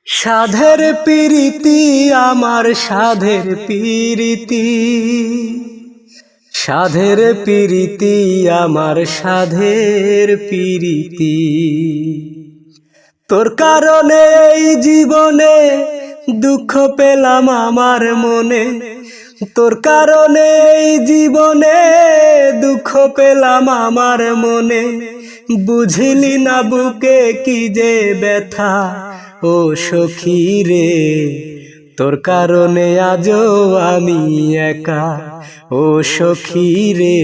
সাধের প্রীতি আমার সাধের প্রীতি, সাধের প্রীতি আমার সাধের প্রীতি। তোর কারণে এই জীবনে দুঃখ পেলাম আমার মনে, তোর কারণে এই জীবনে দুঃখ পেলাম আমার মনে। বুঝলি না বুকে কি যে ব্যথা ও সখী রে, তোর কারণে আজও আমি একা ও সখী রে,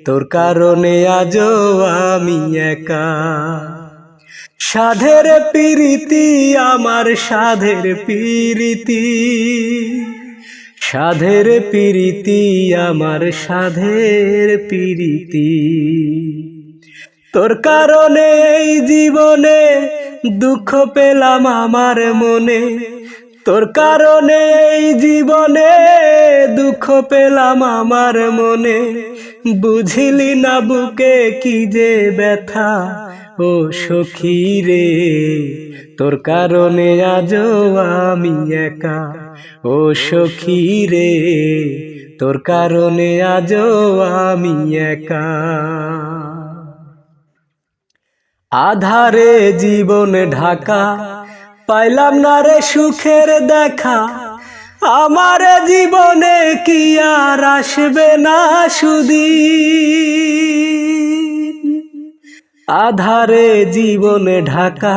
তোর কারণে আজও আমি একা। সাধের প্রীতি আমার সাধের প্রীতি, সাধের প্রীতি আমার সাধের প্রীতি। তোর কারণে এই জীবনে দুঃখ পেলাম আমার মনে, তোর কারণে এই জীবনে দুঃখ পেলাম আমার মনে। বুঝলি না বুকে কি যে ব্যথা ও সখী রে, তোর কারণে আজও আমি একা ও সখী রে, তোর কারণে আজও আমি একা। আধারে জীবন ঢাকা পাইলাম না রে সুখের দেখা, আমার জীবনে কি আর আসবে না সুদিন। আধারে জীবন ঢাকা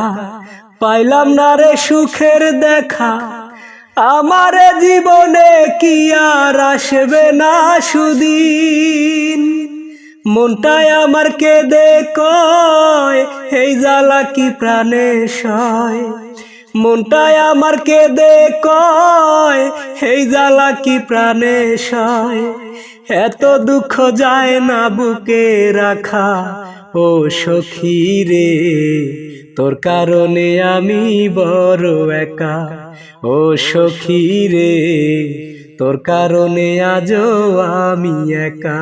পাইলাম না রে সুখের দেখা, আমার জীবনে কি আর আসবে না সুদিন। মনটাই আমার কেঁদে কয় এই জ্বালা কি প্রাণে সয়, মনটাই আমার কেঁদে কয় এই জ্বালা কি প্রাণে সয়। এত দুঃখ যায় না বুকে রাখা ও সখী রে, তোর কারণে আমি বড় একা ও সখী রে, তোর কারণে আজও আমি একা।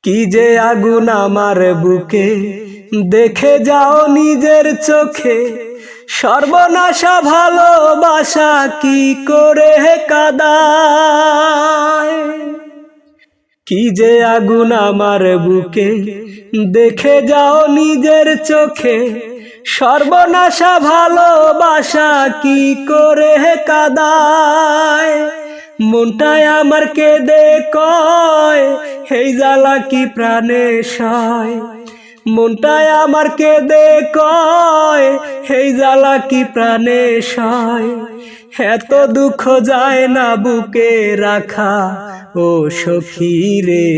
কি যে আগুন আমার বুকে দেখে যাও নিজের চোখে, সর্বনাশা ভালোবাসা কি করে কাঁদায়। কি যে আগুন আমার বুকে দেখে যাও নিজের চোখে, সর্বনাশা ভালোবাসা কি করে কাঁদায়। মনটাই আমার কেঁদে কয় এই জ্বালা কি প্রাণে সয়, মনটাই আমার কেঁদে কয় এই জ্বালা কি প্রাণে সয়। এত দুঃখ যায় না বুকে রাখা ও সখী রে,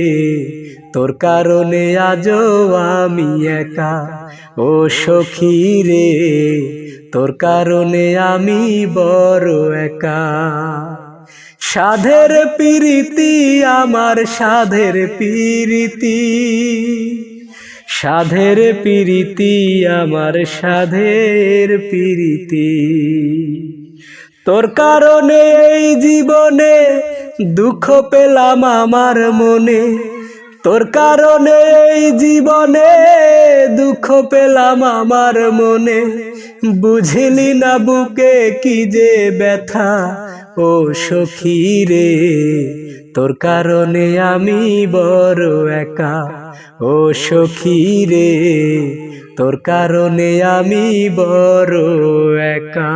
তোর কারণে আজও আমি একা ও সখী রে, তোর কারণে আমি বড় একা। সাধের প্রীতি আমার সাধের প্রীতি, সাধের প্রীতি আমার সাধের প্রীতি। তোর কারণে এই জীবনে দুঃখ পেলাম আমার মনে, তোর কারণে এই জীবনে দুঃখ পেলাম আমার মনে। বুঝলি না বুকে কি যে ব্যথা ও সখী রে, তোর কারণে আমি বড় একা ও সখী রে, তোর কারণে আমি বড় একা।